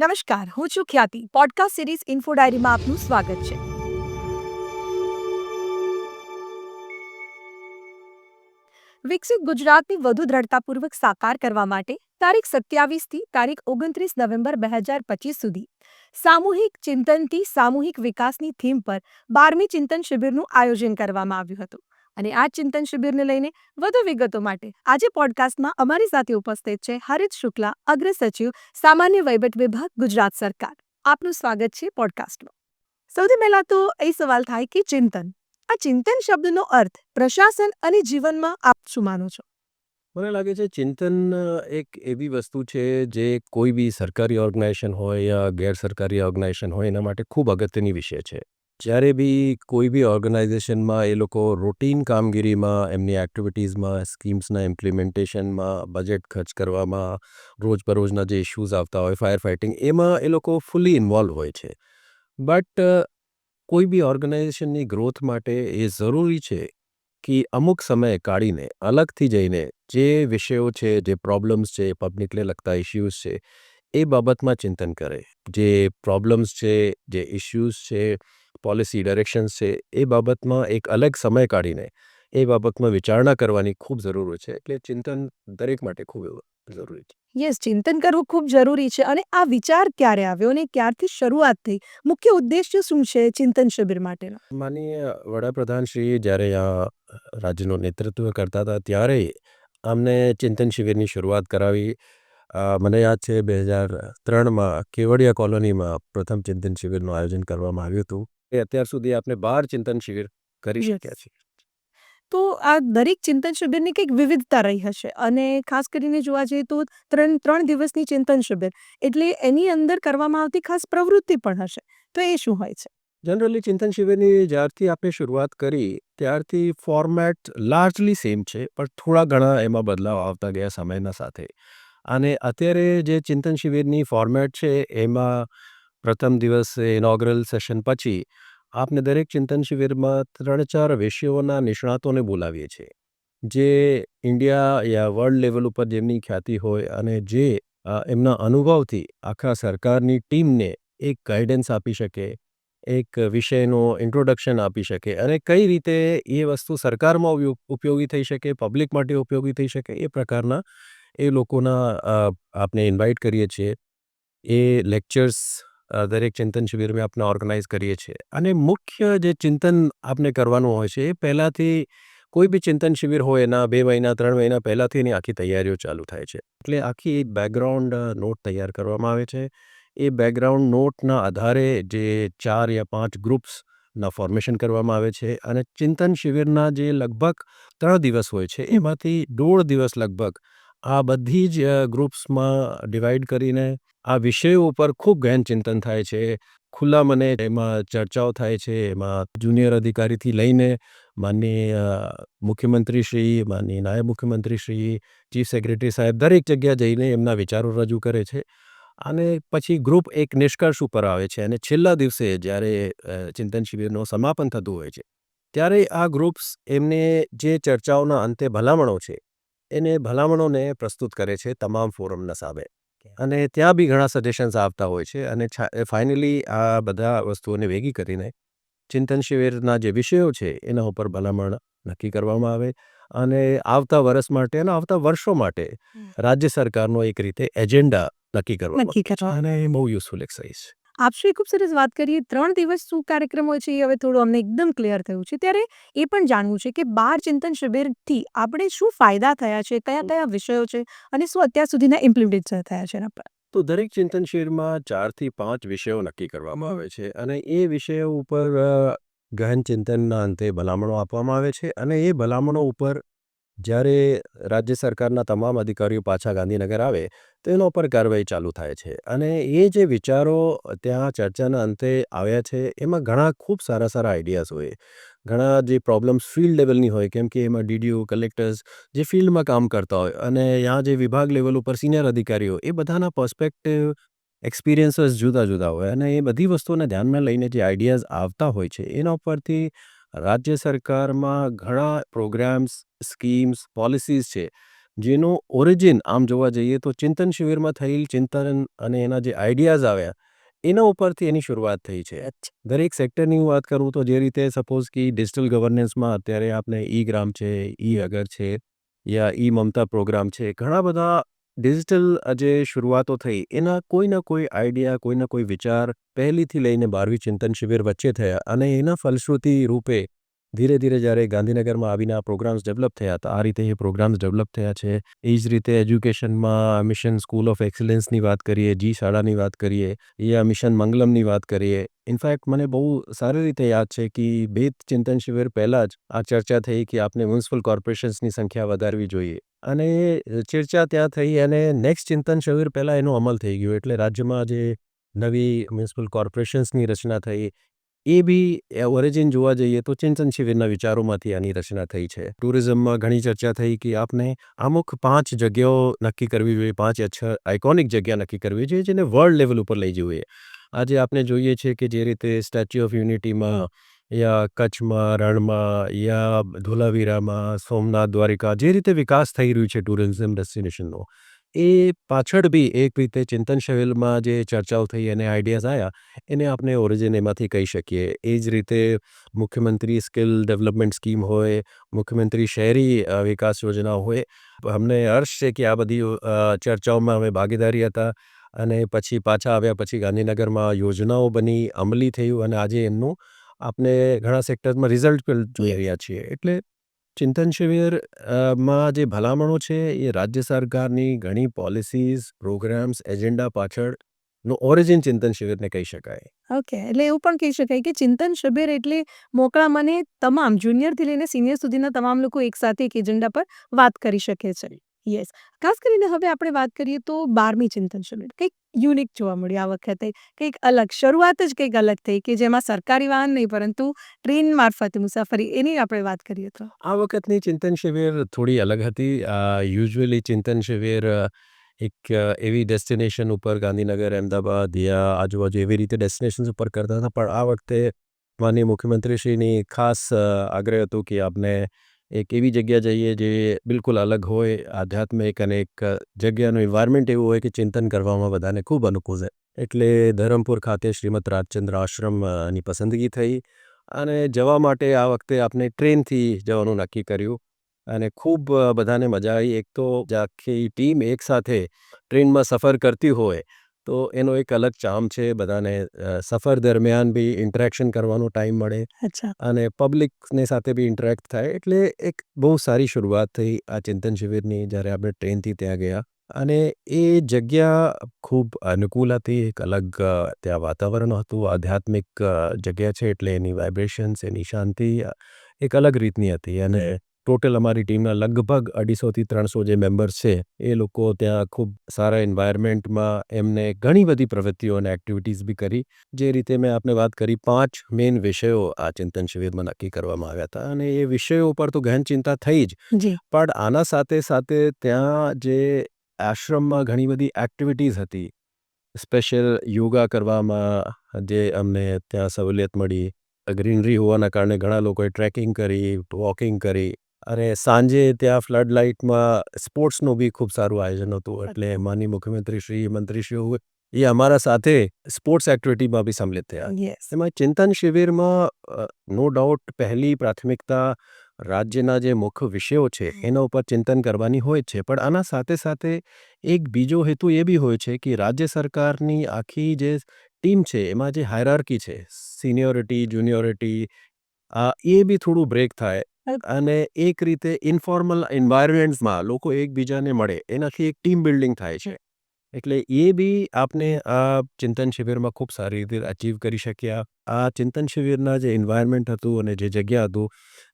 નમસ્કાર, હું છું ખ્યાતિ. પોડકાસ્ટ સિરીઝ ઇન્ફો ડાયરીમાં આપનું સ્વાગત છે. વિકસિત ગુજરાતની વધુ દ્રઢતાપૂર્વક સાકાર કરવા માટે તારીખ 27થી તારીખ 29 નવેમ્બર 2025 સુધી સામૂહિક ચિંતનથી સામૂહિક વિકાસની થીમ પર 12મી ચિંતન શિબિરનું આયોજન કરવામાં આવ્યું હતું. અને આ ચિંતન શિબિરને લઈને વધુ વિગતો માટે આજે પોડકાસ્ટમાં અમારી સાથે ઉપસ્થિત છે હરિત શુક્લા, અગ્ર સચિવ, સામાન્ય વહીવટ વિભાગ, ગુજરાત સરકાર. આપનું સ્વાગત છે પોડકાસ્ટમાં. સૌથી પહેલા તો એ સવાલ થાય કે આ ચિંતન શબ્દનો અર્થ પ્રશાસન અને જીવનમાં આપ શું માનો છો? મને લાગે છે ચિંતન એક એવી વસ્તુ છે જે કોઈ બી સરકારી ઓર્ગેનાઇઝેશન હોય યા ગેરસરકારી ઓર્ગેનાઇઝેશન હોય એના માટે ખૂબ અગત્યની વિષય છે. જ્યારે બી કોઈ બી ઓર્ગેનાઇઝેશનમાં એ લોકો રૂટીન કામગીરીમાં, એમની એક્ટિવિટીઝમાં, સ્કીમ્સના ઇમ્પ્લિમેન્ટેશનમાં, બજેટ ખર્ચ કરવામાં, રોજબરોજના જે ઇશ્યુઝ આવતા હોય, ફાયર ફાઇટિંગ, એમાં એ લોકો ફૂલી ઇન્વોલ્વ હોય છે. બટ કોઈ બી ઓર્ગેનાઇઝેશનની ગ્રોથ માટે એ જરૂરી છે કે અમુક સમય કાઢીને અલગથી જઈને જે વિષયો છે, જે પ્રોબ્લેમ્સ છે, પબ્લિકને લગતા ઇશ્યુઝ છે, એ બાબતમાં ચિંતન કરે. જે પ્રોબ્લેમ્સ છે, જે ઇશ્યુઝ છે, પોલિસી ડાયરેક્શન્સ છે, એ બાબતમાં એક અલગ સમય કાઢીને એ બાબતમાં વિચારણા કરવાની ખૂબ જરૂર હોય છે. એટલે ચિંતન દરેક માટે ખૂબ જરૂરી છે. યસ, ચિંતન કરવું ખૂબ જરૂરી છે. અને આ વિચાર ક્યારે આવ્યો અને ક્યારથી શરૂઆત થઈ? મુખ્ય ઉદ્દેશ્ય શું છે ચિંતન શિબિર માટેનો? માનનીય વડાપ્રધાન શ્રી જ્યારે આ રાજ્યનું નેતૃત્વ કરતા હતા ત્યારે અમને ચિંતન શિબિરની શરૂઆત કરાવી. મને યાદ છે 2003માં કેવડિયા કોલોનીમાં પ્રથમ ચિંતન શિબિરનું આયોજન કરવામાં આવ્યું હતું. એ અત્યાર સુધી આપણે 12 ચિંતન શિબિર કરી Yes. શક્યા છીએ. તો આ દરેક ચિંતન શિબિરની કંઈક વિવિધતા રહી હશે, અને ખાસ કરીને જોવા જઈએ તો ત્રણ દિવસની ચિંતન શિબિર એટલે એની અંદર કરવામાં આવતી ખાસ પ્રવૃત્તિ પણ હશે. તો એ શું હોય છે? જનરલી ચિંતન શિબિરની જ્યારથી આપણે શરૂઆત કરી ત્યારથી ફોર્મેટ લાર્જલી સેમ છે, પણ થોડા ઘણા એમાં બદલાવ આવતા ગયા સમયના સાથે. અને અત્યારે જે ચિંતન શિબિરની ફોર્મેટ છે એમાં પ્રથમ દિવસે ઇનોગ્રલ સેશન પછી આપને દરેક ચિંતન શિબિરમાં 3-4 વિષયોના નિષ્ણાતોને બોલાવીએ છીએ, જે ઇન્ડિયા યા વર્લ્ડ લેવલ ઉપર જેમની ખ્યાતિ હોય અને જે એમના અનુભવથી આખા સરકારની ટીમને એક ગાઈડન્સ આપી શકે, એક વિષયનું ઇન્ટ્રોડક્શન આપી શકે અને કઈ રીતે એ વસ્તુ સરકારમાં ઉપયોગી થઈ શકે, પબ્લિક માટે ઉપયોગી થઈ શકે, એ પ્રકારના એ લોકોના આપણે ઇન્વાઇટ કરીએ છીએ. એ લેક્ચર્સ દરેક ચિંતન શિબિરમાં આપણે ઓર્ગેનાઇઝ કરીએ છીએ. અને મુખ્ય જે ચિંતન આપણે કરવાનું હોય છે એ પહેલાંથી કોઈ બી ચિંતન શિબિર હોય એના 2 મહિના 3 મહિના પહેલાંથી એની આખી તૈયારીઓ ચાલુ થાય છે. એટલે આખી બેકગ્રાઉન્ડ નોટ તૈયાર કરવામાં આવે છે. એ બેકગ્રાઉન્ડ નોટના આધારે જે 4 યા 5 ગ્રુપ્સના ફોર્મેશન કરવામાં આવે છે અને ચિંતન શિબિરના જે લગભગ 3 દિવસ હોય છે એમાંથી 1.5 દિવસ લગભગ આ બધી જ ગ્રુપ્સમાં ડિવાઈડ કરીને આ વિષયો ઉપર ખૂબ ગહન ચિંતન થાય છે. ખુલ્લા મને એમાં ચર્ચાઓ થાય છે. એમાં જુનિયર અધિકારીથી લઈને માનનીય મુખ્યમંત્રીશ્રી, માનનીય નાયબ મુખ્યમંત્રીશ્રી, ચીફ સેક્રેટરી સાહેબ દરેક જગ્યા જઈને એમના વિચારો રજૂ કરે છે. અને પછી ગ્રુપ એક નિષ્કર્ષ ઉપર આવે છે અને છેલ્લા દિવસે જ્યારે ચિંતન શિબિરનું સમાપન થતું હોય છે ત્યારે આ ગ્રુપ્સ એમને જે ચર્ચાઓના અંતે ભલામણો છે એને ભલામણોને પ્રસ્તુત કરે છે તમામ ફોરમના સામે. અને ત્યાં બી ઘણા સજેશન્સ આવતા હોય છે અને ફાઇનલી આ બધા વસ્તુઓને ભેગી કરીને ચિંતન શિબિરના જે વિષયો છે એના ઉપર ભલામણ નક્કી કરવામાં આવે અને આવતા વર્ષ માટે અને આવતા વર્ષો માટે રાજ્ય સરકારનો એક રીતે એજન્ડા નક્કી કરવામાં અને એ બહુ યુઝફુલ એક્સરસાઇઝ છે. આપશ્રી ખૂબ સરસ વાત કરીએ. 3 દિવસ શું કાર્યક્રમ હોય છે એ હવે થોડું અમને એકદમ ક્લિયર થયું છે. ત્યારે એ પણ જાણવું છે કે 12 ચિંતન શિબિરથી આપણે શું ફાયદા થયા છે, કયા કયા વિષયો છે અને શું અત્યાર સુધીના ઇમ્પ્લિમેન્ટ થયા છે એના પર? તો દરેક ચિંતન શિબિરમાં 4થી 5 વિષયો નક્કી કરવામાં આવે છે અને એ વિષયો ઉપર ગહન ચિંતનના અંતે ભલામણો આપવામાં આવે છે અને એ ભલામણો ઉપર જ્યારે રાજ્ય સરકારના તમામ અધિકારીઓ પાછા ગાંધીનગર આવે તો એના ઉપર કાર્યવાહી ચાલુ થાય છે. અને એ જે વિચારો ત્યાં ચર્ચાના અંતે આવ્યા છે એમાં ઘણા ખૂબ સારા સારા આઈડિયાઝ હોય. ઘણા જે પ્રોબ્લેમ્સ ફિલ્ડ લેવલની હોય, કેમ કે એમાં ડીડીઓ, કલેક્ટર્સ જે ફિલ્ડમાં કામ કરતા હોય અને ત્યાં જે વિભાગ લેવલ ઉપર સિનિયર અધિકારીઓ, એ બધાના પર્સપેક્ટિવ એક્સપિરિયન્સીસ જુદા જુદા હોય અને એ બધી વસ્તુઓને ધ્યાનમાં લઈને જે આઈડિયાઝ આવતા હોય છે એના ઉપરથી રાજ્ય સરકારમાં ઘણા પ્રોગ્રામ્સ, સ્કીમ્સ, પોલિસીઝ છે જેનો ઓરિજિન આમ જોવા જઈએ તો ચિંતન શિબિરમાં થયેલ ચિંતન અને એના જે આઈડિયાઝ આવ્યા એના ઉપરથી એની શરૂઆત થઈ છે. અચ્છા. દરેક સેક્ટરની હું વાત કરું તો જે રીતે સપોઝ કે ડિજિટલ ગવર્નન્સમાં અત્યારે આપણે ઈ ગ્રામ છે, ઈ અગર છે યા ઈ મમતા પ્રોગ્રામ છે, ઘણા બધા ડિજિટલ જે શરૂઆતો થઈ એના કોઈના કોઈ આઈડિયા, કોઈના કોઈ વિચાર પહેલીથી લઈને 12મી ચિંતન શિબિર વચ્ચે થયા અને એના ફલશ્રુતિ રૂપે ધીરે ધીરે જ્યારે ગાંધીનગરમાં આવીને આ પ્રોગ્રામ્સ ડેવલપ થયા તો આ રીતે એ પ્રોગ્રામ્સ ડેવલપ થયા છે. એ જ રીતે એજ્યુકેશનમાં મિશન સ્કૂલ ઓફ એક્સલન્સની વાત કરીએ, જી શાળાની વાત કરીએ યા મિશન મંગલમની વાત કરીએ. ઇનફેક્ટ મને બહુ સારી રીતે યાદ છે કે 2 ચિંતન શિબિર પહેલાં જ આ ચર્ચા થઈ કે આપણે મ્યુનિસિપલ કોર્પોરેશન્સની સંખ્યા વધારવી જોઈએ અને ચર્ચા ત્યાં થઈ અને નેક્સ્ટ ચિંતન શિબિર પહેલાં એનો અમલ થઈ ગયો. એટલે રાજ્યમાં જે નવી મ્યુનિસિપલ કોર્પોરેશન્સની રચના થઈ એ બી ઓરિજિન જોવા જઈએ તો ચિંતન શિબિરના વિચારોમાંથી આની રચના થઈ છે. ટુરિઝમમાં ઘણી ચર્ચા થઈ કે આપણે અમુક 5 જગ્યાઓ નક્કી કરવી જોઈએ, 5 યા 6 આઇકોનિક જગ્યા નક્કી કરવી જોઈએ જેને વર્લ્ડ લેવલ ઉપર લઈ જઈએ. આજે આપણે જોઈએ છીએ કે જે રીતે સ્ટેચ્યુ ઓફ યુનિટીમાં યા કચ્છમાં, રણમાં યા ધોલાવીરામાં, સોમનાથ, દ્વારિકા જે રીતે વિકાસ થઈ રહ્યું છે ટુરિઝમ ડેસ્ટિનેશનનો, એ પાછળ બી એક રીતે ચિંતન શિબિરમાં જે ચર્ચાઓ થઈ અને આઈડિયાઝ આવ્યા એને આપણે ઓરિજિન એમાંથી કહી શકીએ. એ જ રીતે મુખ્યમંત્રી સ્કિલ ડેવલપમેન્ટ સ્કીમ હોય, મુખ્યમંત્રી શહેરી વિકાસ યોજના હોય, અમને હર્ષ છે કે આ બધી ચર્ચાઓમાં અમે ભાગીદારી હતા અને પછી પાછા આવ્યા પછી ગાંધીનગરમાં યોજનાઓ બની, અમલી થયું અને આજે એમનું આપણે ઘણા સેક્ટરમાં રિઝલ્ટ પણ જોઈ રહ્યા છીએ. એટલે ચિંતન શિબિર માં જે ભલામણો છે એ રાજ્ય સરકારની ઘણી પોલિસીઝ, પ્રોગ્રામ્સ, એજન્ડા પાછળનો ઓરિજિન ચિંતન શિબિરને કહી શકાય. ઓકે. એટલે એવું પણ કહી શકાય કે ચિંતન શિબિર એટલે મોકળા મને તમામ જુનિયરથી લઈને સિનિયર સુધીના તમામ લોકો એકસાથે એક એજન્ડા પર વાત કરી શકે છે. યસ. ખાસ કરીને હવે આપણે વાત કરીએ તો 12મી ચિંતન શિબિર કંઈક યુનિક જોવા મળ્યું આ વખતે. કંઈક અલગ શરૂઆત જ કંઈક અલગ થઈ કે જેમાં સરકારી વાહન નહીં પરંતુ ટ્રેન મારફતે મુસાફરી એની આપણે વાત કરીએ તો. આ વખતની ચિંતન શિબિર થોડી અલગ હતી. યુઝ્યુઅલી ચિંતન શિબિર એક એવી ડેસ્ટિનેશન ઉપર ગાંધીનગર, અમદાવાદ યા આજુબાજુ એવી રીતે ડેસ્ટિનેશન્સ ઉપર કરતા હતા. પણ આ વખતે માનનીય મુખ્યમંત્રીશ્રીની ખાસ આગ્રહ હતો કે આપણે એક એવી જગ્યા જઈએ જે બિલકુલ અલગ હોય, આધ્યાત્મિક અને એક જગ્યાનું એન્વાયરમેન્ટ એવું હોય કે ચિંતન કરવામાં બધાને ખૂબ અનુકૂળ છે. એટલે ધરમપુર ખાતે શ્રીમદ રાજચંદ્ર આશ્રમની પસંદગી થઈ અને જવા માટે આ વખતે આપણે ટ્રેનથી જવાનું નક્કી કર્યું અને ખૂબ બધાને મજા આવી. એક તો આખી ટીમ એકસાથે ટ્રેનમાં સફર કરતી હોય તો એનો એક અલગ ચાર્મ છે. બધાને સફર દરમિયાન બી ઇન્ટરેક્શન કરવાનો ટાઈમ મળે અચ્છા. અને પબ્લિકની સાથે બી ઇન્ટરેક્ટ થાય. એટલે એક બહુ સારી શરૂઆત થઈ આ ચિંતન શિબિરની જ્યારે આપણે ટ્રેનથી ત્યાં ગયા અને એ જગ્યા ખૂબ અનુકૂળ હતી. એક અલગ ત્યાં વાતાવરણ હતું, આધ્યાત્મિક જગ્યા છે એટલે એની વાઇબ્રેશન્સ, એની શાંતિ એક અલગ રીતની હતી અને ટોટલ અમારી ટીમના લગભગ 250થી 300 જે મેમ્બર્સ છે એ લોકો ત્યાં ખૂબ સારા એન્વાયરમેન્ટમાં એમને ઘણી બધી પ્રવૃત્તિઓ અને એક્ટિવિટીઝ બી કરી. જે રીતે મેં આપને વાત કરી 5 મેઇન વિષયો આ ચિંતન શિબિરમાં નક્કી કરવામાં આવ્યા હતા અને એ વિષયો ઉપર તો ગહન ચિંતા થઈ જ. જી. પણ આના સાથે સાથે ત્યાં જે આશ્રમમાં ઘણી બધી એક્ટિવિટીઝ હતી. સ્પેશિયલ યોગા કરવામાં જે અમને ત્યાં સહુલિયત મળી. ગ્રીનરી હોવાના કારણે ઘણા લોકોએ ટ્રેકિંગ કરી, વોકિંગ કરી અને સાંજે ત્યાં ફ્લડ લાઇટમાં સ્પોર્ટ્સનું બી ખૂબ સારું આયોજન હતું. એટલે માનનીય મુખ્યમંત્રીશ્રી, મંત્રીશ્રીઓ એ અમારા સાથે સ્પોર્ટ્સ એક્ટિવિટીમાં બી સંમિલિત થયા. યસ. એમાં ચિંતન શિબિરમાં નો ડાઉટ પહેલી પ્રાથમિકતા રાજ્યના જે મુખ્ય વિષયો છે એના ઉપર ચિંતન કરવાની હોય છે. પણ આના સાથે સાથે એક બીજો હેતુ એ બી હોય છે કે રાજ્ય સરકારની આખી જે ટીમ છે એમાં જે હાયરાર્કી છે, સિનિયોરિટી, જુનિયોરિટી, એ બી થોડું બ્રેક થાય અને એક રીતે ઇન્ફોર્મલ એન્વાયરમેન્ટ્સમાં લોકો એકબીજાને મળે એનાથી એક ટીમ બિલ્ડિંગ થાય છે. એટલે એ બી આપને આ ચિંતન શિબિરમાં ખૂબ સારી રીતે અચીવ કરી શક્યા. આ ચિંતન શિબિરના જે એન્વાયરમેન્ટ હતું અને જે જગ્યા હતું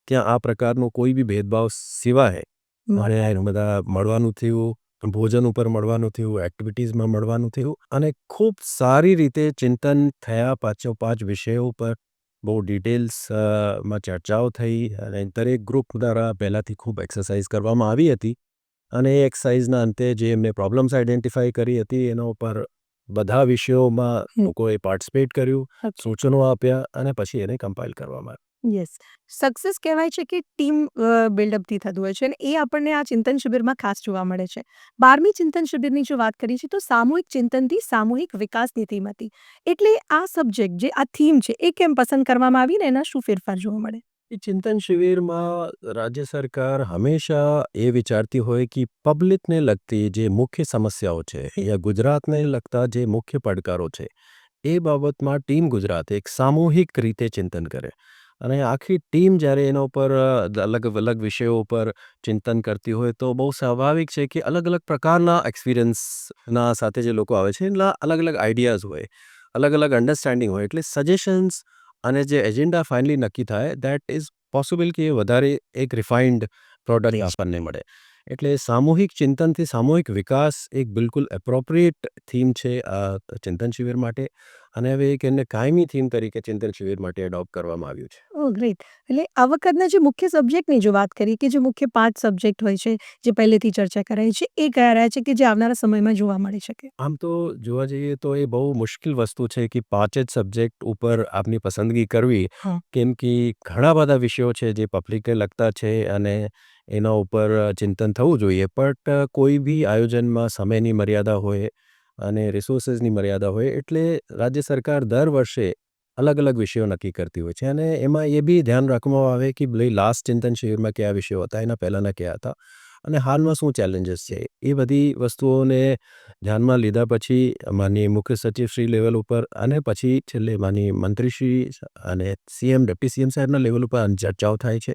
ત્યાં આ પ્રકારનો કોઈ બી ભેદભાવ સિવાય મને બધા મળવાનું થયું, ભોજન ઉપર મળવાનું થયું, એક્ટિવિટીઝમાં મળવાનું થયું અને ખૂબ સારી રીતે ચિંતન થયા. 5 વિષયો ઉપર બહુ ડિટેલ્સમાં ચર્ચાઓ થઈ અને દરેક ગ્રુપ દ્વારા પહેલાંથી ખૂબ એક્સરસાઇઝ કરવામાં આવી હતી અને એ એક્સરસાઇઝના અંતે જે એમને પ્રોબ્લેમ્સ આઈડેન્ટિફાઈ કરી હતી એના ઉપર બધા વિષયોમાં લોકોએ પાર્ટિસિપેટ કર્યું, સૂચનો આપ્યા અને પછી એને કમ્પાઇલ કરવામાં આવ્યું. યસ. સક્સેસ કહેવાય છે કે ટીમ બિલ્ડઅપથી થતું હોય છે અને એ આપણને આ ચિંતન શિબિરમાં ખાસ જોવા મળે છે. 12મી ચિંતન શિબિરની જો વાત કરીએ છીએ તો સામૂહિક ચિંતનથી સામૂહિક વિકાસની થીમ હતી. એટલે આ સબ્જેક્ટ જે આ થીમ છે એ કેમ પસંદ કરવામાં આવી ને એના શું ફેરફાર જોવા મળે? એ ચિંતન શિબિરમાં રાજ્ય સરકાર હંમેશા એ વિચારતી હોય કે પબ્લિકને લગતી જે મુખ્ય સમસ્યાઓ છે યા ગુજરાતને લગતા જે મુખ્ય પડકારો છે એ બાબતમાં ટીમ ગુજરાત એક સામૂહિક રીતે ચિંતન કરે અને આખી ટીમ જ્યારે એના ઉપર અલગ અલગ વિષયો ઉપર ચિંતન કરતી હોય તો બહુ સ્વાભાવિક છે કે અલગ અલગ પ્રકારના એક્સપિરિયન્સના સાથે જે લોકો આવે છે એના અલગ અલગ આઈડિયાઝ હોય, અલગ અલગ અન્ડરસ્ટેન્ડિંગ હોય, એટલે સજેશન્સ અને જે એજન્ડા ફાઇનલી નક્કી થાય દેટ ઇઝ પોસિબલ કે વધારે એક રિફાઇન્ડ પ્રોડક્ટ આપણને મળે. એટલે સામૂહિક ચિંતનથી સામૂહિક વિકાસ એક બિલકુલ એપ્રોપ્રિએટ થીમ છે આ ચિંતન શિબિર માટે અને હવે એક એને કાયમી થીમ તરીકે ચિંતન શિબિર માટે એડોપ્ટ કરવામાં આવ્યું છે. ઓહ ગ્રેટ! એટલે આ વખતના જે મુખ્ય સબ્જેક્ટની જો વાત કરીએ કે જે મુખ્ય 5 સબ્જેક્ટ હોય છે, જે પહેલેથી ચર્ચા કરાઈ છે, એ કયા રહ્યા છે કે જે આવનારા સમયમાં જોવા મળી શકે? આમ તો જોવા જઈએ તો એ બહુ મુશ્કેલ વસ્તુ છે કે 5 જ સબ્જેક્ટ ઉપર આપની પસંદગી કરવી. હા. કેમ કે ઘણા બધા વિષયો છે જે પબ્લિકને લગતા છે અને એના ઉપર ચિંતન થવું જોઈએ. બટ કોઈ બી આયોજનમાં સમયની મર્યાદા હોય અને રિસોર્સિસની મર્યાદા હોય એટલે રાજ્ય સરકાર દર વર્ષે અલગ અલગ વિષયો નક્કી કરતી હોય છે અને એમાં એ બી ધ્યાન રાખવામાં આવે કે ભાઈ લાસ્ટ ચિંતન શિબિરમાં કયા વિષયો હતા, એના પહેલાંના કયા હતા અને હાલમાં શું ચેલેન્જીસ છે. એ બધી વસ્તુઓને ધ્યાનમાં લીધા પછી માનનીય મુખ્ય સચિવ શ્રી લેવલ ઉપર અને પછી છેલ્લે માનનીય મંત્રીશ્રી અને સીએમ, ડેપ્ટી સીએમ સાહેબના લેવલ ઉપર ચર્ચાઓ થાય છે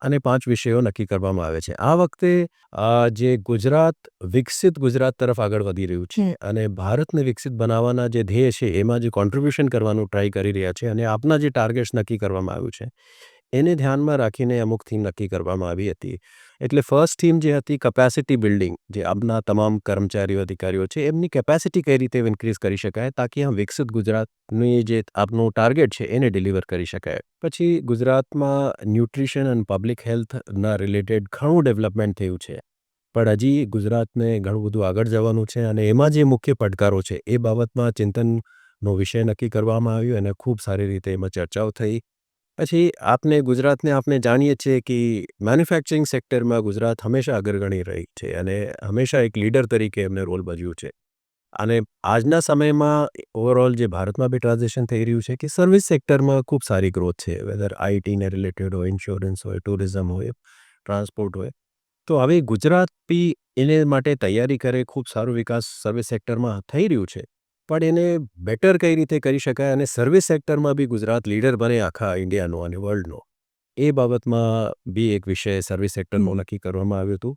અને 5 વિષયો નક્કી કરવામાં આવે છે. આ વખતે જે ગુજરાત વિકસિત ગુજરાત તરફ આગળ વધી રહ્યું છે અને ભારતને વિકસિત બનાવવાના જે ધ્યેય છે એમાં જે કોન્ટ્રીબ્યુશન કરવાનું ટ્રાય કરી રહ્યા છે અને આપના જે ટાર્ગેટ્સ નક્કી કરવામાં આવ્યું છે એને ધ્યાનમાં રાખીને અમુક થીમ નક્કી કરવામાં આવી હતી. એટલે ફર્સ્ટ થીમ જે હતી કેપેસિટી બિલ્ડિંગ, જે આપના તમામ કર્મચારીઓ અધિકારીઓ છે એમની કેપેસિટી કઈ રીતે ઇન્ક્રીઝ કરી શકાય તાકી આ વિકસિત ગુજરાતની જે આપનું ટાર્ગેટ છે એને ડિલિવર કરી શકાય. પછી ગુજરાતમાં ન્યુટ્રિશન અને પબ્લિક હેલ્થના રિલેટેડ ઘણું ડેવલપમેન્ટ થયું છે પણ હજી ગુજરાતને ઘણું બધું આગળ જવાનું છે અને એમાં જે મુખ્ય પડકારો છે એ બાબતમાં ચિંતનનો વિષય નક્કી કરવામાં આવ્યો અને ખૂબ સારી રીતે એમાં ચર્ચાઓ થઈ. પછી આપણે જાણીએ છીએ કે મેન્યુફેક્ચરિંગ સેક્ટરમાં ગુજરાત હંમેશા અગ્રગણી રહી છે અને હંમેશા એક લીડર તરીકે એમને રોલ ભજવ્યું છે. અને આજના સમયમાં ઓવરઓલ જે ભારતમાં બી ટ્રાન્ઝિશન થઈ રહ્યું છે કે સર્વિસ સેક્ટરમાં ખૂબ સારી ગ્રોથ છે, વેધર આઈટીને રિલેટેડ હોય, ઇન્સ્યોરન્સ હોય, ટુરિઝમ હોય, ટ્રાન્સપોર્ટ હોય. તો હવે ગુજરાત બી એને માટે તૈયારી કરે, ખૂબ સારો વિકાસ સર્વિસ સેક્ટરમાં થઈ રહ્યું છે. પણ એને બેટર કઈ રીતે કરી શકાય અને સર્વિસ સેક્ટરમાં બી ગુજરાત લીડર બને આખા ઇન્ડિયાનો અને વર્લ્ડનો. એ બાબતમાં બી એક વિષય સર્વિસ સેક્ટરનું નક્કી કરવામાં આવ્યું હતું.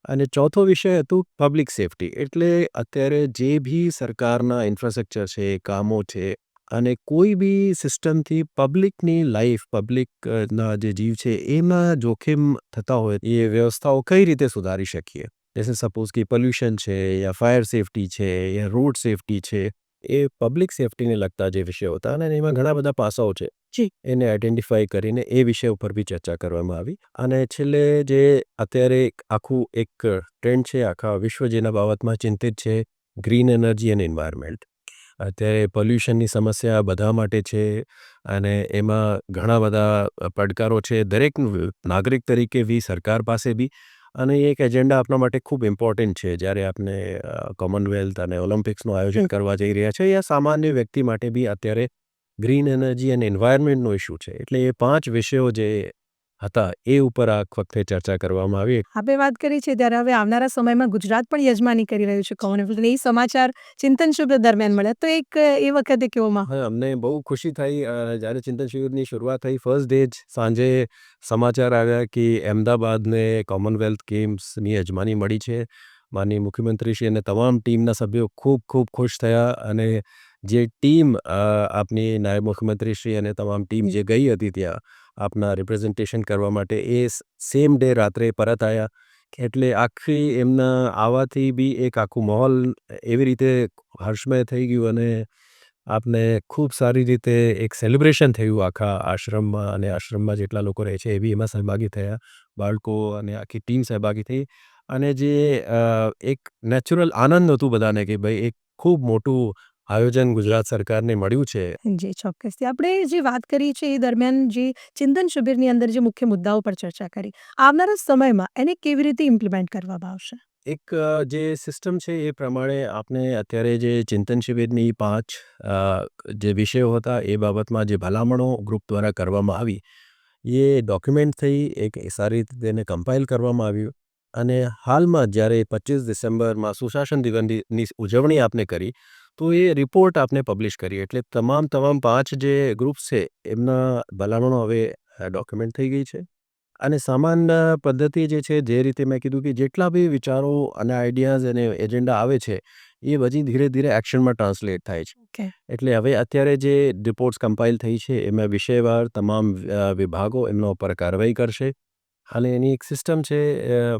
અને ચોથો વિષય હતું પબ્લિક સેફ્ટી. એટલે અત્યારે જે બી સરકારના ઇન્ફ્રાસ્ટ્રક્ચર છે, કામો છે અને કોઈ બી સિસ્ટમથી પબ્લિકની લાઈફ, પબ્લિકના જે જીવ છે એમાં જોખમ થતા હોય એ વ્યવસ્થાઓ કઈ રીતે સુધારી શકીએ. જૈસે સપોઝ કે પોલ્યુશન છે યા ફાયર સેફ્ટી છે યા રોડ સેફ્ટી છે, એ પબ્લિક સેફ્ટીને લગતા જે વિષયો હતા અને એમાં ઘણા બધા પાસાઓ છે જી. એને આઈડેન્ટિફાઈ કરીને એ વિષય ઉપર બી ચર્ચા કરવામાં આવી. અને છેલ્લે જે અત્યારે આખું એક ટ્રેન્ડ છે, આખા વિશ્વ જેના બાબતમાં ચિંતિત છે, ગ્રીન એનર્જી અને એન્વાયરમેન્ટ. અત્યારે પોલ્યુશનની સમસ્યા બધા માટે છે અને એમાં ઘણા બધા પડકારો છે દરેક નાગરિક તરીકે બી, સરકાર પાસે બી. અને એક એજન્ડા આપણા માટે ખૂબ ઇમ્પોર્ટન્ટ છે જ્યારે આપણે કોમનવેલ્થ અને ઓલિમ્પિક્સનું આયોજન કરવા જઈ રહ્યા છે. યા સામાન્ય વ્યક્તિ માટે બી અત્યારે ગ્રીન એનર્જી અને એન્વાયરમેન્ટનો ઇશ્યુ છે. એટલે એ 5 વિષયો જે હતા એ ઉપર આ વખતે ચર્ચા કરવામાં આવી. આપણે વાત કરી છે ત્યારે હવે આવનારા સમયમાં ગુજરાત પણ યજમાની કરી રહ્યું છે કોમનવેલ્થ અને એ સમાચાર ચિંતન શિબિર દરમિયાન મળ્યા. તો એક એ વખતે કેવો માહોલ? હા, અમને બહુ ખુશી થઈ જ્યારે ચિંતન શિબિરની શરૂઆત થઈ. ફર્સ્ટ ડે જ સાંજે સમાચાર આવ્યા કે અમદાવાદને કોમનવેલ્થ ગેમ્સની યજમાની મળી છે. માનનીય મુખ્યમંત્રીશ્રી અને તમામ ટીમના સભ્યો ખૂબ ખૂબ ખુશ થયા અને જે ટીમ આપની નાયબ મુખ્યમંત્રીશ્રી અને તમામ ટીમ જે ગઈ હતી ત્યાં આપના રિપ્રેઝન્ટેશન કરવા માટે એ સેમ ડે રાત્રે પરત આવ્યા. એટલે આખી એમના આવવાથી બી એક આખું માહોલ એવી રીતે હર્ષમય થઈ ગયું અને આપને ખૂબ સારી રીતે એક સેલિબ્રેશન થયું આખા આશ્રમમાં અને આશ્રમમાં જેટલા લોકો રહે છે એ બી એમાં સહભાગી થયા. બાળકો અને આખી ટીમ સહભાગી થઈ અને જે એક નેચરલ આનંદ હતું બધાને કે ભાઈ એક ખૂબ મોટું આયોજન ગુજરાત સરકારને મળ્યું છે. જી, ચોક્કસથી. આપણે જે વાત કરી છે એ દરમિયાન જે ચિંતન શિબિરની અંદર જે મુખ્ય મુદ્દાઓ પર ચર્ચા કરી, આવનારા સમયમાં એને કેવી રીતે ઇમ્પ્લિમેન્ટ કરવામાં આવશે? એક જે સિસ્ટમ છે એ પ્રમાણે આપણે અત્યારે જે ચિંતન શિબિરની 5 જે વિષયો હતા એ બાબતમાં જે ભલામણો ગ્રુપ દ્વારા કરવામાં આવી, એ ડોક્યુમેન્ટ થઈ, એક સારી રીતે તેને કમ્પાઇલ કરવામાં આવ્યું અને હાલમાં જ્યારે 25 ડિસેમ્બરમાં સુશાસન દિવસની ઉજવણી આપને કરી, તો એ રિપોર્ટ આપને પબ્લિશ કરી. એટલે તમામ 5 જે ગ્રુપ્સ છે એમના ભલામણો હવે ડોક્યુમેન્ટ થઈ ગઈ છે. અને સામાન્ય પદ્ધતિ જે છે, જે રીતે મેં કીધું કે જેટલા બી વિચારો અને આઈડિયાઝ અને એજન્ડા આવે છે, એ બધી ધીરે ધીરે એક્શનમાં ટ્રાન્સલેટ થાય છે. ઓકે. એટલે હવે અત્યારે જે રિપોર્ટ્સ કમ્પાઇલ થઈ છે, એમાં વિષયવાર તમામ વિભાગો એમના ઉપર કાર્યવાહી કરશે અને એની એક સિસ્ટમ છે.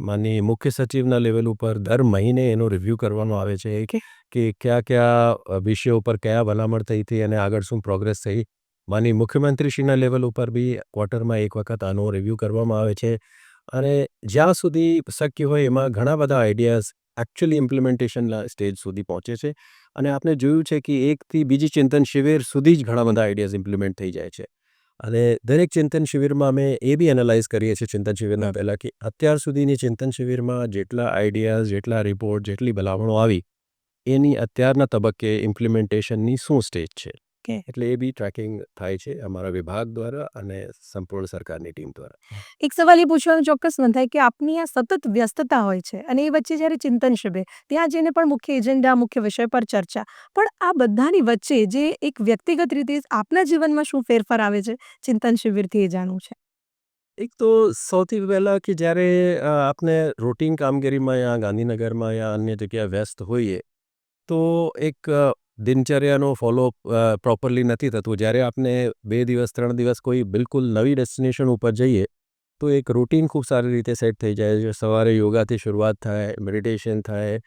માનનીય મુખ્ય સચિવના લેવલ ઉપર દર મહિને એનો રિવ્યૂ કરવામાં આવે છે ઓકે. કે કયા વિષયો ઉપર કયા ભલામણ થઈ હતી અને આગળ શું પ્રોગ્રેસ થઈ. માનનીય મુખ્યમંત્રીશ્રીના લેવલ ઉપર બી ક્વાર્ટરમાં એક વખત આનો રિવ્યૂ કરવામાં આવે છે અને જ્યાં સુધી શક્ય હોય એમાં ઘણા બધા આઈડિયાઝ એકચ્યુઅલી ઇમ્પ્લિમેન્ટેશનના સ્ટેજ સુધી પહોંચે છે અને આપણે જોયું છે કે એકથી બીજી ચિંતન શિબિર સુધી જ ઘણા બધા આઈડિયાઝ ઇમ્પ્લિમેન્ટ થઈ જાય છે. અને દરેક ચિંતન શિબિરમાં અમે એ બી એનાલાઇઝ કરીએ છીએ ચિંતન શિબિરના પહેલાં કે અત્યાર સુધીની ચિંતન શિબિરમાં જેટલા આઈડિયાઝ, જેટલા રિપોર્ટ, જેટલી ભલામણો આવી, એની અત્યારના તબક્કે ઇમ્પ્લિમેન્ટેશનની શું સ્ટેજ છે. ઓકે. એટલે એ બી ટ્રેકિંગ થાય છે અમારા વિભાગ દ્વારા અને સંપૂર્ણ સરકારની ટીમ દ્વારા. એક સવાલ એ પૂછવાનું ચોક્કસ મન થાય કે આપની આ સતત વ્યસ્તતા હોય છે અને એ વચ્ચે જ્યારે ચિંતન શિબિર, ત્યાં જઈને પણ મુખ્ય એજન્ડા, મુખ્ય વિષય પર ચર્ચા. પણ આ બધાની વચ્ચે જે એક વ્યક્તિગત રીતે આપના જીવનમાં શું ફેરફાર આવે છે ચિંતન શિબિરથી, એ જાણવું છે. એક તો સૌથી પહેલાં કે જ્યારે આપણે રૂટીન કામગીરીમાં યા ગાંધીનગરમાં યા અન્ય જગ્યાએ વ્યસ્ત હોઈએ, તો એક દિનચર્યાનો ફોલો પ્રોપરલી નથી થતું. જ્યારે આપણે 2 દિવસ 3 દિવસ કોઈ બિલકુલ નવી ડેસ્ટિનેશન ઉપર જઈએ, તો એક રૂટીન ખૂબ સારી રીતે સેટ થઈ જાય છે. સવારે યોગાથી શરૂઆત થાય, મેડિટેશન થાય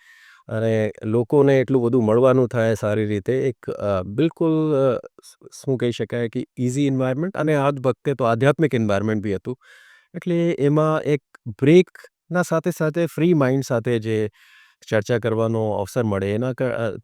અને લોકોને એટલું બધું મળવાનું થાય સારી રીતે. એક બિલકુલ શું કહી શકાય કે ઇઝી એન્વાયરમેન્ટ અને આ જ વખતે તો આધ્યાત્મિક એન્વાયરમેન્ટ બી હતું. એટલે એમાં એક બ્રેકના સાથે સાથે ફ્રી માઇન્ડ સાથે જે ચર્ચા કરવાનો અવસર મળે, એના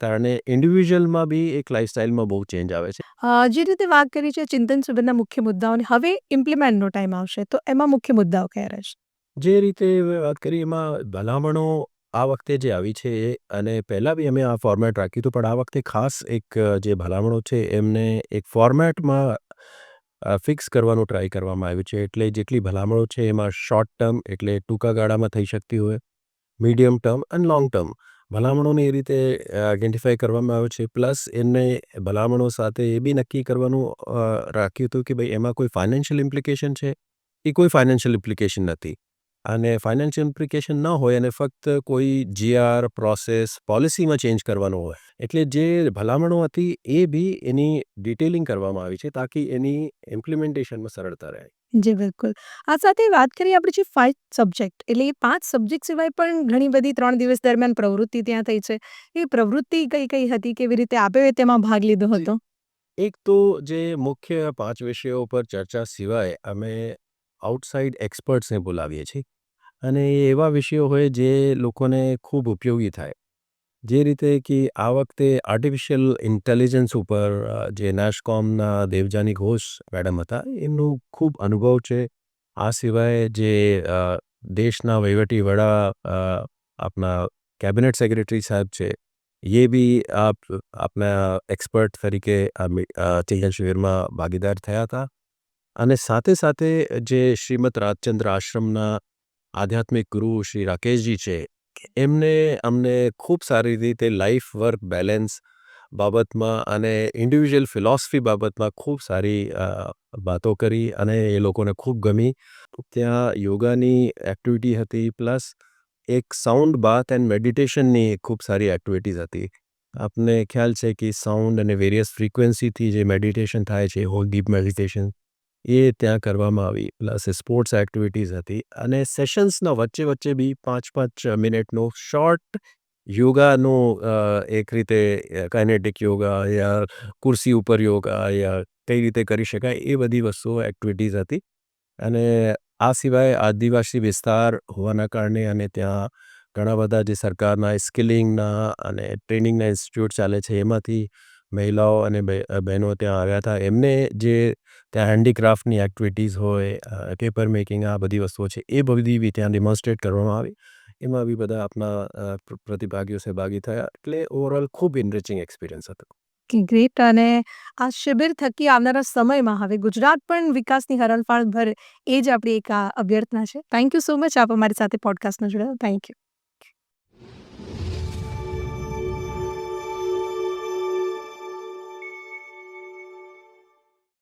કારણે ઇન્ડિવિજ્યુઅલમાં બી એક લાઇફસ્ટાઇલમાં બહુ ચેન્જ આવે છે. જે રીતે વાત કરી છે ચિંતન શિબિરના મુખ્ય મુદ્દાઓને, હવે ઇમ્પ્લિમેન્ટનો ટાઈમ આવશે તો એમાં મુખ્ય મુદ્દાઓ કયા રહેશે? જે રીતે વાત કરી એમાં ભલામણો આ વખતે જે આવી છે એ, અને પહેલાં બી અમે આ ફોર્મેટ રાખ્યું હતું, પણ આ વખતે ખાસ એક જે ભલામણો છે એમને એક ફોર્મેટમાં ફિક્સ કરવાનું ટ્રાય કરવામાં આવ્યું છે. એટલે જેટલી ભલામણો છે એમાં શોર્ટ ટર્મ એટલે ટૂંકા ગાળામાં થઈ શકતી હોય, મીડિયમ ટર્મ અને લોંગ ટર્મ ભલામણોને એ રીતે આઈડેન્ટિફાઈ કરવામાં આવ્યો છે. પ્લસ એમને ભલામણો સાથે એ બી નક્કી કરવાનું રાખ્યું હતું કે ભાઈ એમાં કોઈ ફાઇનાન્શિયલ ઇમ્પ્લિકેશન છે, એ કોઈ ફાઇનાન્શિયલ ઇમ્પ્લિકેશન નથી. અને ફાઇનાન્શિયલ ઇમ્પ્લિકેશન ન હોય અને ફક્ત કોઈ જીઆર, પ્રોસેસ, પોલિસીમાં ચેન્જ કરવાનો હોય. એટલે જે ભલામણો હતી એ બી એની ડિટેલિંગ કરવામાં આવી છે તાકી એની ઇમ્પ્લિમેન્ટેશનમાં સરળતા રહે. જી, બિલકુલ. આ સાથે વાત કરીએ આપણે જે 5 સબ્જેક્ટ, એટલે એ 5 સબ્જેક્ટ સિવાય પણ ઘણી બધી 3 દિવસ દરમિયાન પ્રવૃત્તિ ત્યાં થઈ છે. એ પ્રવૃત્તિ કઈ હતી? કેવી રીતે આપે તેમાં ભાગ લીધો જી. હતો? એક તો જે મુખ્ય 5 વિષયો પર ચર્ચા સિવાય અમે આઉટસાઇડ એક્સપર્ટ્સને બોલાવીએ છીએ અને એ એવા વિષયો હોય જે લોકોને ખૂબ ઉપયોગી થાય. જે રીતે કે આ વખતે આર્ટિફિશિયલ ઇન્ટેલિજન્સ ઉપર જે નેશકોમના દેવજાની ઘોષ મેડમ હતા, એમનું ખૂબ અનુભવ છે. આ સિવાય જે દેશના વહીવટી વડા આપણા કેબિનેટ સેક્રેટરી સાહેબ છે, એ બી આપના એક્સપર્ટ તરીકે ચિંતન શિબિરમાં ભાગીદાર થયા હતા. અને સાથે સાથે જે શ્રીમદ રાજચંદ્ર આશ્રમના આધ્યાત્મિક ગુરુ શ્રી રાકેશજી છે, એમને અમને ખૂબ સારી રીતે લાઈફ વર્ક બેલેન્સ બાબતમાં અને ઇન્ડિવિજ્યુઅલ ફિલોસફી બાબતમાં ખૂબ સારી વાતો કરી અને એ લોકોને ખૂબ ગમી. ત્યાં યોગાની એક્ટિવિટી હતી, પ્લસ એક સાઉન્ડ બાથ એન્ડ મેડિટેશનની ખૂબ સારી એક્ટિવિટીઝ હતી. આપને ખ્યાલ છે કે સાઉન્ડ અને વેરિયસ ફ્રીક્વન્સીથી જે મેડિટેશન થાય છે, હોલ ડીપ મેડિટેશન, એ ત્યાં કરવામાં આવી. પ્લસ સ્પોર્ટ્સ એક્ટિવિટીઝ હતી અને સેશન્સના વચ્ચે વચ્ચે બી 5-5 મિનિટનો શોર્ટ યોગાનો એક રીતે કાઇનેટિક યોગા યા ખુરશી ઉપર યોગા યા કઈ રીતે કરી શકાય એ બધી વસ્તુઓ એક્ટિવિટીઝ હતી. અને આ સિવાય આદિવાસી વિસ્તાર હોવાના કારણે અને ત્યાં ઘણા બધા જે સરકારના સ્કિલિંગના અને ટ્રેનિંગના ઇન્સ્ટિટ્યૂટ ચાલે છે એમાંથી મહિલાઓ અને બહેનો ત્યાં આવ્યા હતા. એમને જે ત્યાં હેન્ડીક્રાફ્ટની એક્ટિવિટીઝ હોય, પેપર મેકિંગ, આ બધી વસ્તુઓ છે એ બધી બી ત્યાં ડેમોન્સ્ટ્રેટ કરવામાં આવી. એમાં બી બધા આપણા પ્રતિભાગીઓ સહભાગી થયા. એટલે ઓવરઓલ ખૂબ ઇનરિચિંગ એક્સપિરિયન્સ હતો. કે ગ્રેટ. અને આ શિબિર થકી આવનારા સમયમાં હવે ગુજરાત પણ વિકાસની હરણફાળ ભરે એ જ આપણી એક અભ્યર્થના છે. થેન્ક યુ સો મચ આપ અમારી સાથે પોડકાસ્ટમાં જોડાયા. Thank you.